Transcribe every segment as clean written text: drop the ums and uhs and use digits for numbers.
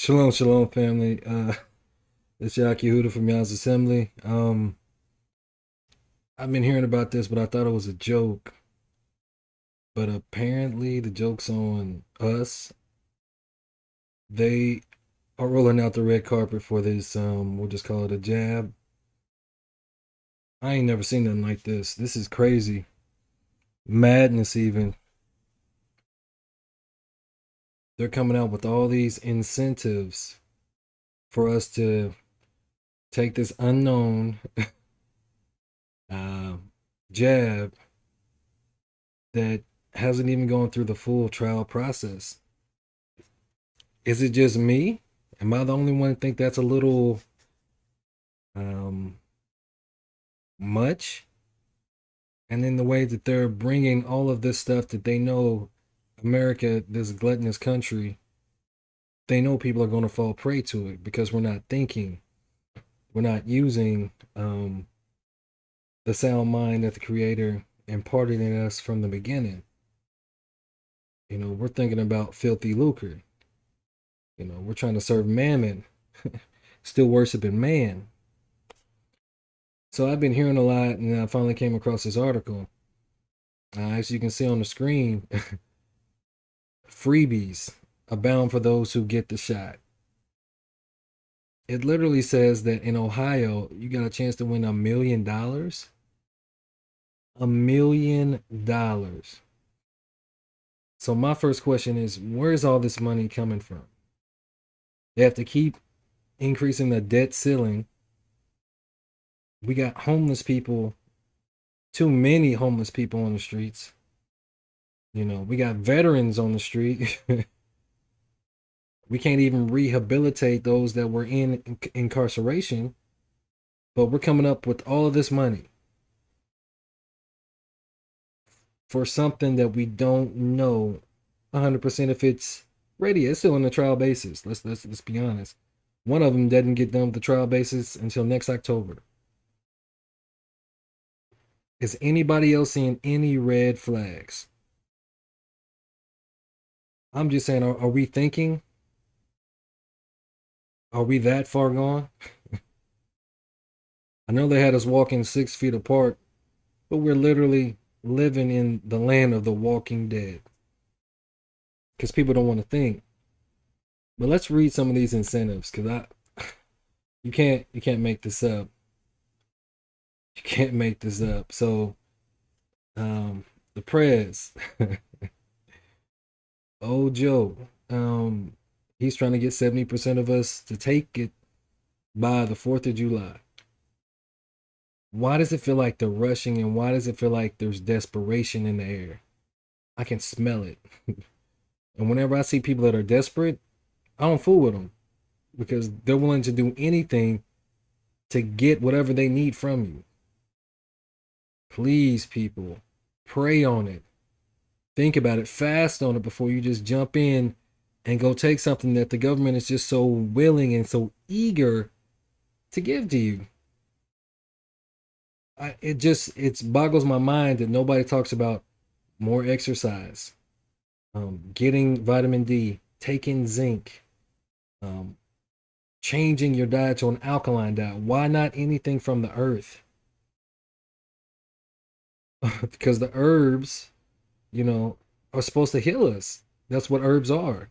Shalom, shalom, family. It's Yahuda from YAH'S Assembly. I've been hearing about this, but I thought it was a joke. But apparently, the joke's on us. They are rolling out the red carpet for this. We'll just call it a jab. I ain't never seen nothing like this. This is crazy, madness. Even they're coming out with all these incentives for us to take this unknown uh, jab that hasn't even gone through the full trial process. Is it just me? Am I the only one that think that's a little um, much? And then the way that they're bringing all of this stuff that they know America, this gluttonous country, they know people are going to fall prey to it because we're not thinking, we're not using the sound mind that the Creator imparted in us from the beginning. We're thinking about filthy lucre. We're trying to serve mammon, still worshiping man. So I've been hearing a lot, and I finally came across this article. As you can see on the screen, freebies abound for those who get the shot. It literally says that in Ohio, you got a chance to win $1 million. $1 million. So my first question is, where's all this money coming from? They have to keep increasing the debt ceiling. We got homeless people, too many homeless people on the streets. We got veterans on the street. We can't even rehabilitate those that were in incarceration, but we're coming up with all of this money for something that we don't know 100% if it's ready. It's still on the trial basis. Let's be honest. One of them doesn't get done with the trial basis until next October. Is anybody else seeing any red flags? I'm just saying, are we thinking? Are we that far gone? I know they had us walking 6 feet apart, but we're literally living in the land of the walking dead because people don't want to think. But let's read some of these incentives because you can't make this up. You can't make this up. So the prez, old Joe, he's trying to get 70% of us to take it by the 4th of July. Why does it feel like they're rushing, and why does it feel like there's desperation in the air? I can smell it. And whenever I see people that are desperate, I don't fool with them because they're willing to do anything to get whatever they need from you. Please, people, pray on it. Think about it. Fast on it before you just jump in and go take something that the government is just so willing and so eager to give to you. It boggles my mind that nobody talks about more exercise, getting vitamin D, taking zinc, um, changing your diet to an alkaline diet. Why not anything from the earth? Because the herbs, are supposed to heal us. That's what herbs are.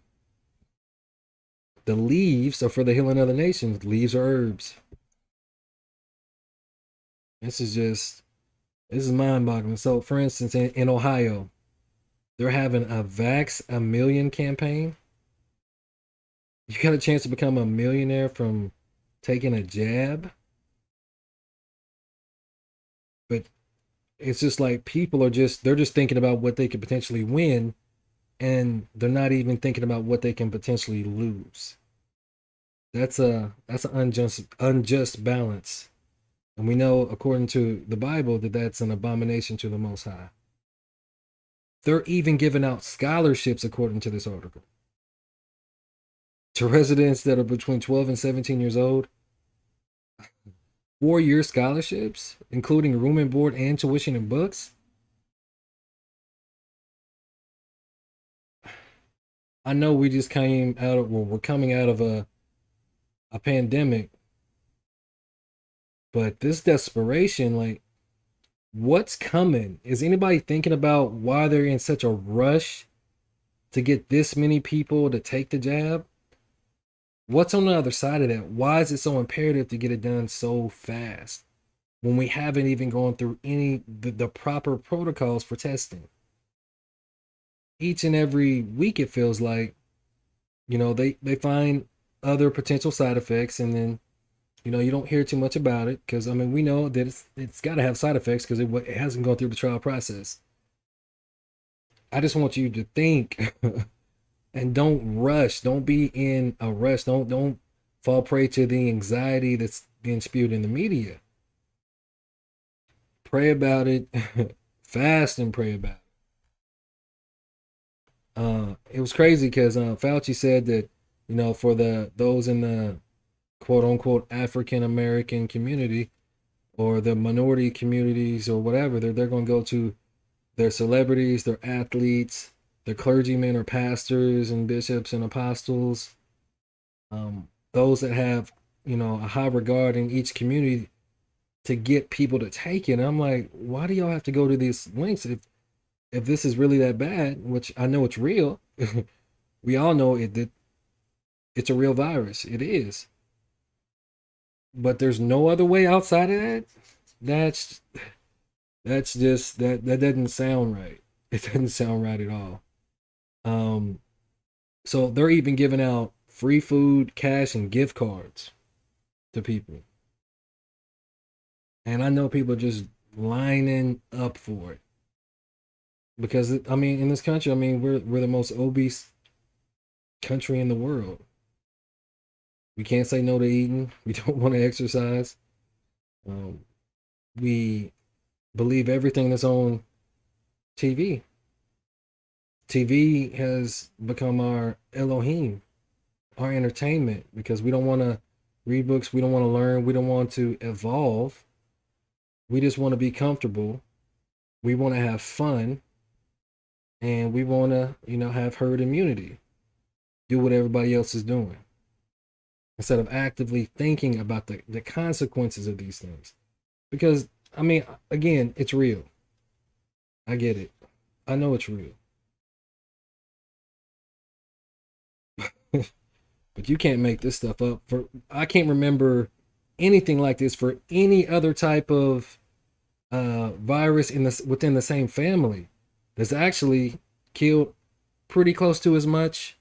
The leaves are for the healing of the nations. Leaves are herbs. This is just, this is mind boggling. So, for instance, in Ohio, they're having a Vax-A-Million campaign. You got a chance to become a millionaire from taking a jab. But it's just like people they're just thinking about what they could potentially win, and they're not even thinking about what they can potentially lose. That's an unjust balance. And we know, according to the Bible, that that's an abomination to the Most High. They're even giving out scholarships, according to this article, to residents that are between 12 and 17 years old. 4-year scholarships, including room and board and tuition and books. I know we just came out of, well, we're coming out of a pandemic, but this desperation, like, what's coming? Is anybody thinking about why they're in such a rush to get this many people to take the jab? What's on the other side of that? Why is it so imperative to get it done so fast when we haven't even gone through any the proper protocols for testing? Each and every week it feels like, they find other potential side effects, and then you don't hear too much about it because I mean we know that it's got to have side effects because it hasn't gone through the trial process. I just want you to think and don't rush. Don't be in a rush. Don't fall prey to the anxiety that's being spewed in the media. Pray about it, fast and pray about it. It was crazy because Fauci said that for those in the quote unquote African American community or the minority communities or whatever, they're going to go to their celebrities, their athletes, their clergymen or pastors and bishops and apostles, those that have a high regard in each community to get people to take it. And I'm like, why do y'all have to go to these lengths if this is really that bad? Which I know it's real. We all know that it's a real virus. It is, but there's no other way outside of that. That's that's just that doesn't sound right. It doesn't sound right at all. Um, so they're even giving out free food, cash, and gift cards to people. And I know people are just lining up for it because I mean, in this country, I mean, we're the most obese country in the world. We can't say no to eating. We don't want to exercise. Um, we believe everything that's on TV. TV has become our Elohim, our entertainment, because we don't want to read books, we don't want to learn, we don't want to evolve. We just want to be comfortable. We want to have fun, and we want to, have herd immunity. Do what everybody else is doing instead of actively thinking about the consequences of these things. Because, I mean, again, it's real. I get it. I know it's real. But you can't make this stuff up. I can't remember anything like this for any other type of virus within the same family that's actually killed pretty close to as much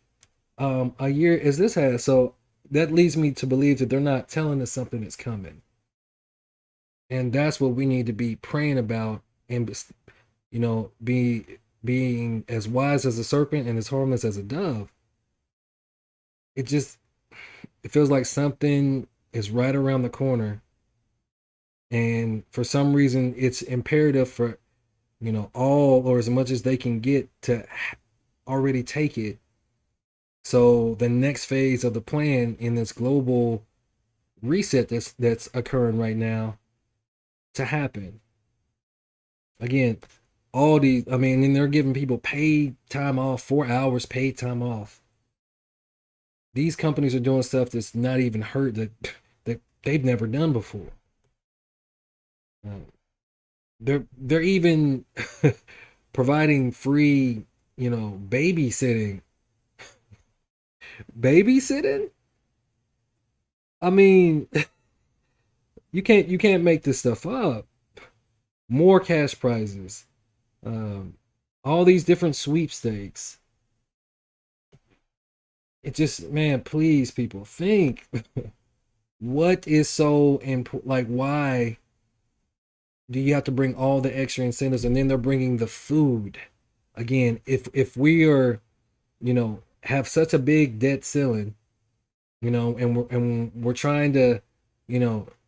a year as this has. So that leads me to believe that they're not telling us something that's coming, and that's what we need to be praying about, and being as wise as a serpent and as harmless as a dove. It feels like something is right around the corner, and for some reason it's imperative for all or as much as they can get to already take it, so the next phase of the plan in this global reset that's occurring right now to happen again. All these, I mean, and they're giving people paid time off, 4 hours paid time off. These companies are doing stuff that's not even heard that they've never done before. Uh, they're even providing free, babysitting. Babysitting? I mean, you can't make this stuff up. More cash prizes. Um, all these different sweepstakes. It just, man, please, people, think. What is so important? Like, why do you have to bring all the extra incentives, and then they're bringing the food? Again, if we are, have such a big debt ceiling, and we're trying to,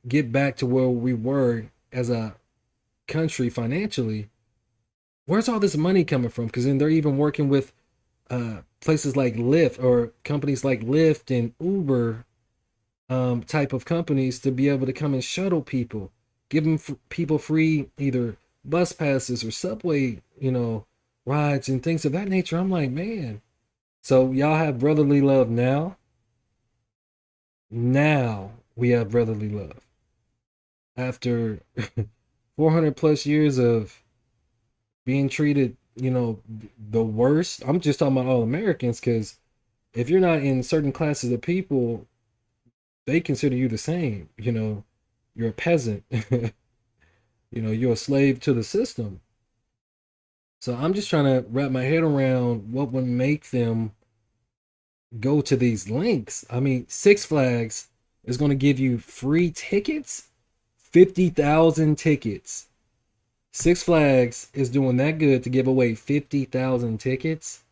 get back to where we were as a country financially, where's all this money coming from? Because then they're even working with places like Lyft or companies like Lyft and Uber, type of companies, to be able to come and shuttle people, give them people free either bus passes or subway, rides and things of that nature. I'm like, man, So y'all have brotherly love now. Now we have brotherly love after 400 plus years of being treated, the worst. I'm just talking about all Americans because if you're not in certain classes of people, they consider you the same. You're a peasant. You're a slave to the system. So I'm just trying to wrap my head around what would make them go to these links. I mean, Six Flags is going to give you free tickets, 50,000 tickets. Six Flags is doing that good to give away 50,000 tickets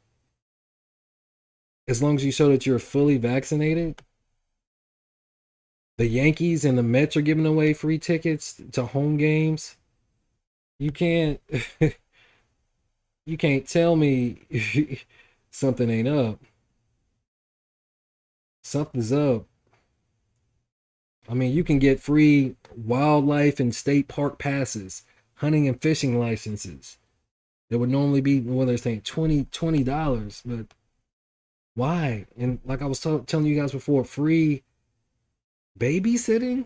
as long as you show that you're fully vaccinated. The Yankees and the Mets are giving away free tickets to home games. You can't you can't tell me something ain't up. Something's up. I mean, you can get free wildlife and state park passes, hunting and fishing licenses. That would normally be, well, they're saying $20, but why? And like I was telling you guys before, free babysitting.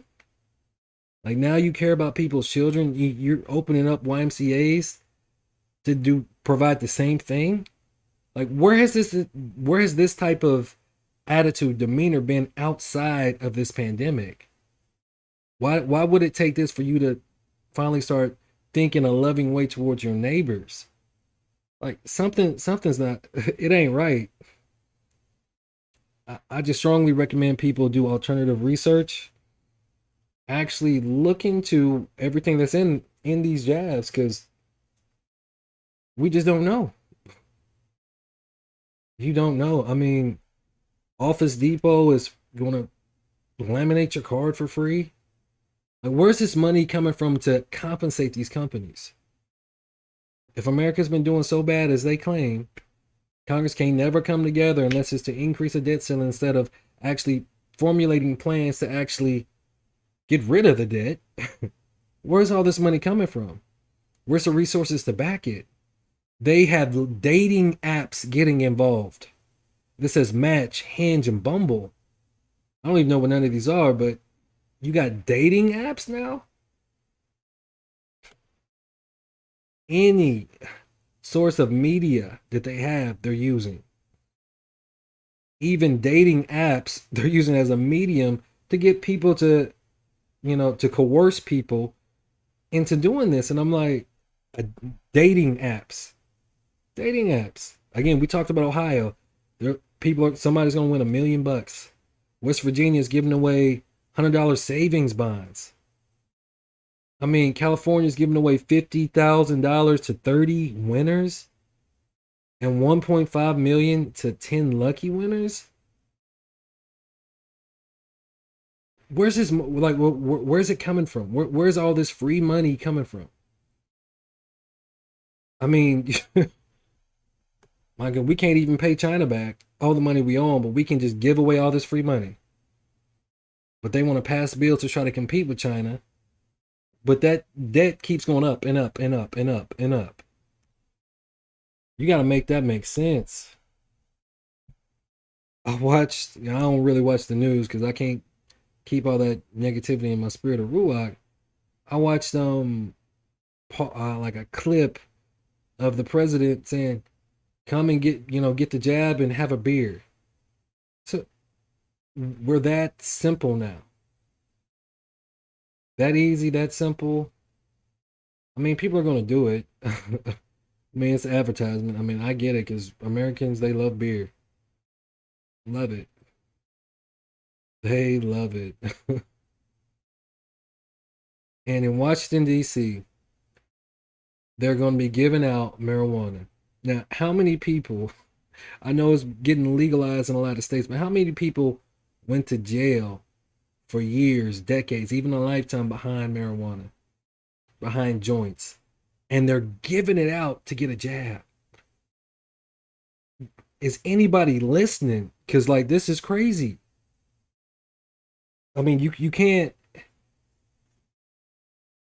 Like now you care about people's children. You're opening up YMCA's to provide the same thing. Like where has this type of attitude, demeanor been outside of this pandemic? Why would it take this for you to finally start thinking a loving way towards your neighbors? Like something's not, it ain't right. I just strongly recommend people do alternative research. Actually look into everything that's in these jabs because we just don't know. You don't know. I mean, Office Depot is going to laminate your card for free. Like, where's this money coming from to compensate these companies? If America's been doing so bad as they claim, Congress can never come together unless it's to increase the debt ceiling instead of actually formulating plans to actually get rid of the debt. Where's all this money coming from? Where's the resources to back it? They have dating apps getting involved. This says Match, Hinge, and Bumble. I don't even know what none of these are, but you got dating apps now? Any source of media that they have, they're using. Even dating apps, they're using as a medium to get people to coerce people into doing this. And I'm like, uh, dating apps. Dating apps. Again, we talked about Ohio. Somebody's gonna win $1 million. West Virginia is giving away $100 savings bonds. I mean, California's giving away $50,000 to 30 winners and 1.5 million to 10 lucky winners. Where's this like? Where's it coming from? Where's all this free money coming from? I mean, my God, we can't even pay China back all the money we own, but we can just give away all this free money. But they want to pass bills to try to compete with China. But that debt keeps going up and up and up and up and up. You got to make that make sense. I don't really watch the news because I can't keep all that negativity in my spirit of Ruach. I watched like a clip of the president saying, "Come and get the jab and have a beer." So we're that simple now, that easy, that simple. I mean, people are gonna do it. I mean, it's advertisement. I mean, I get it because Americans, they love beer, love it, they love it. And in Washington D.C., they're going to be giving out marijuana. Now, how many people? I know it's getting legalized in a lot of states, but how many people went to jail for years, decades, even a lifetime behind marijuana, behind joints, and they're giving it out to get a jab? Is anybody listening? Because like this is crazy. I mean, you can't.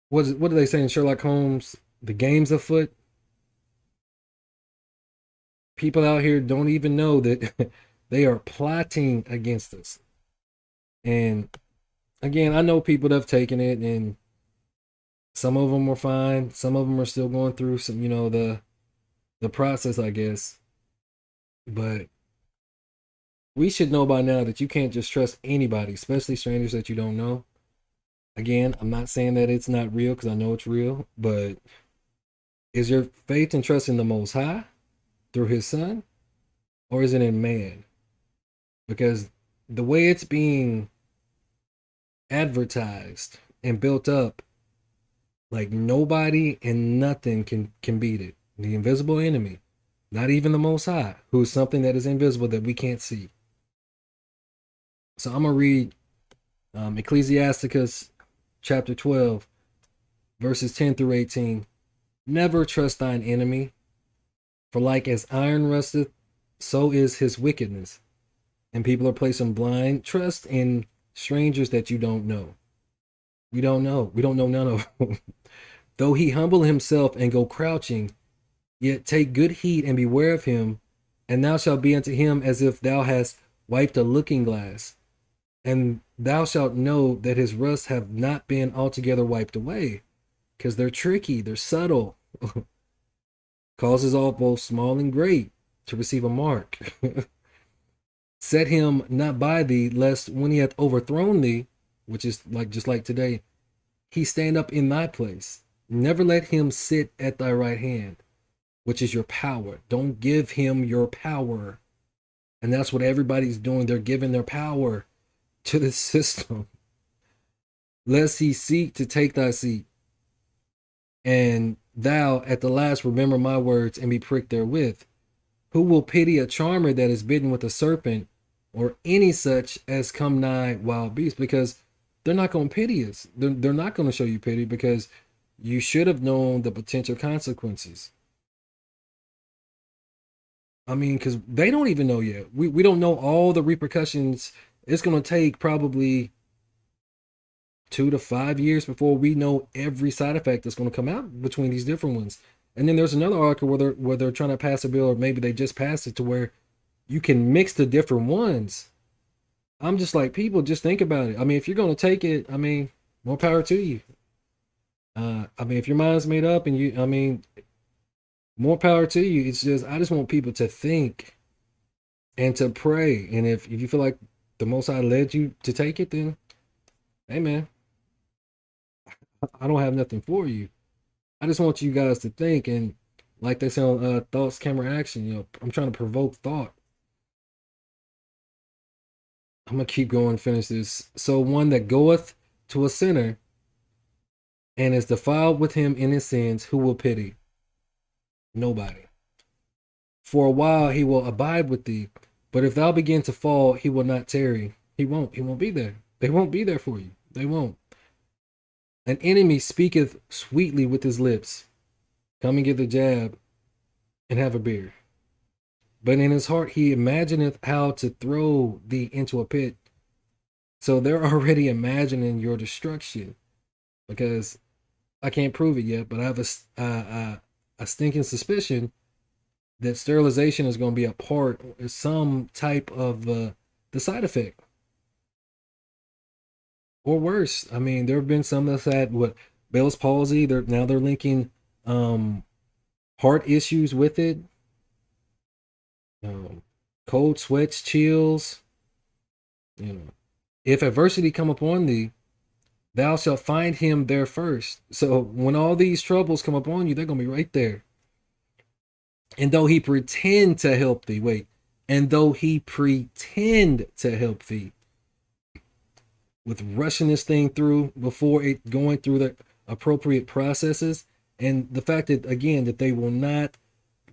What are they saying? Sherlock Holmes, the game's afoot. People out here don't even know that they are plotting against us. And again, I know people that have taken it, and some of them were fine. Some of them are still going through some, the process, I guess. But we should know by now that you can't just trust anybody, especially strangers that you don't know. Again, I'm not saying that it's not real because I know it's real, but is your faith and trust in the Most High through His Son, or is it in man? Because the way it's being advertised and built up, like nobody and nothing can beat it. The invisible enemy, not even the Most High, who is something that is invisible that we can't see. So I'm gonna read Ecclesiasticus chapter 12, verses 10 through 18. Never trust thine enemy, for like as iron rusteth, so is his wickedness. And people are placing blind trust in strangers that you don't know. We don't know. We don't know none of them. Though he humble himself and go crouching, yet take good heed and beware of him, and thou shalt be unto him as if thou hast wiped a looking glass. And thou shalt know that his rust have not been altogether wiped away, because they're tricky, they're subtle. Causes all both small and great to receive a mark. Set him not by thee, lest when he hath overthrown thee, which is like just like today, he stand up in thy place. Never let him sit at thy right hand, which is your power. Don't give him your power. And that's what everybody's doing. They're giving their power to the system. Lest he seek to take thy seat. And thou at the last remember my words and be pricked therewith. Who will pity a charmer that is bitten with a serpent, or any such as come nigh wild beasts? Because they're not going to pity us. They're not going to show you pity, because you should have known the potential consequences. I mean, because they don't even know yet. We don't know all the repercussions. It's going to take probably 2 to 5 years before we know every side effect that's going to come out between these different ones. And then there's another article where they're trying to pass a bill, or maybe they just passed it, to where you can mix the different ones. I'm just like, people, just think about it. I mean, if you're going to take it, I mean, more power to you. I mean, if your mind's made up and I mean, more power to you. It's just, I just want people to think and to pray. And if you feel like the Most High led you to take it, then, hey, man, I don't have nothing for you. I just want you guys to think. And like they say on Thoughts, Camera, Action, I'm trying to provoke thought. I'm going to keep going, finish this. So one that goeth to a sinner and is defiled with him in his sins, who will pity? Nobody. For a while he will abide with thee, but if thou begin to fall, he will not tarry. He won't be there. They won't be there for you. They won't. An enemy speaketh sweetly with his lips. Come and get the jab and have a beer. But in his heart he imagineth how to throw thee into a pit. So they're already imagining your destruction, because I can't prove it yet, but I have a stinking suspicion that sterilization is going to be a part, some type of the side effect, or worse. I mean, there have been some that's had what, Bell's palsy. They're linking heart issues with it. Cold sweats, chills. If adversity come upon thee, thou shalt find him there first. So when all these troubles come upon you, they're going to be right there. And though he pretend to help thee, and though he pretend to help thee, with rushing this thing through before it going through the appropriate processes, and the fact that, again, that they will not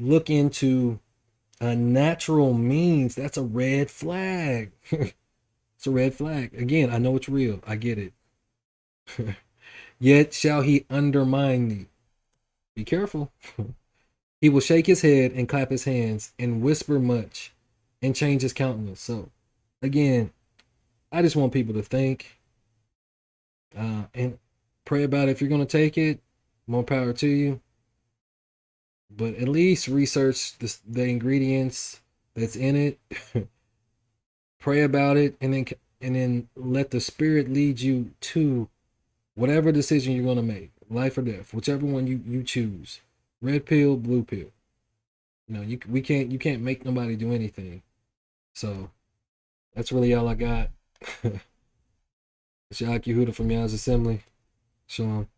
look into a natural means, that's a red flag. It's a red flag. Again, I know it's real. I get it. Yet shall he undermine thee. Be careful. He will shake his head and clap his hands and whisper much and change his countenance. So, again, I just want people to think and pray about it. If you're going to take it, more power to you. but at least research the ingredients that's in it. Pray about it, and then let the spirit lead you to whatever decision you're gonna make, life or death, whichever one you choose. Red pill, blue pill. You know, you can't make nobody do anything. So that's really all I got. It's Yah'S Yehuda from Yah's Assembly. Shalom.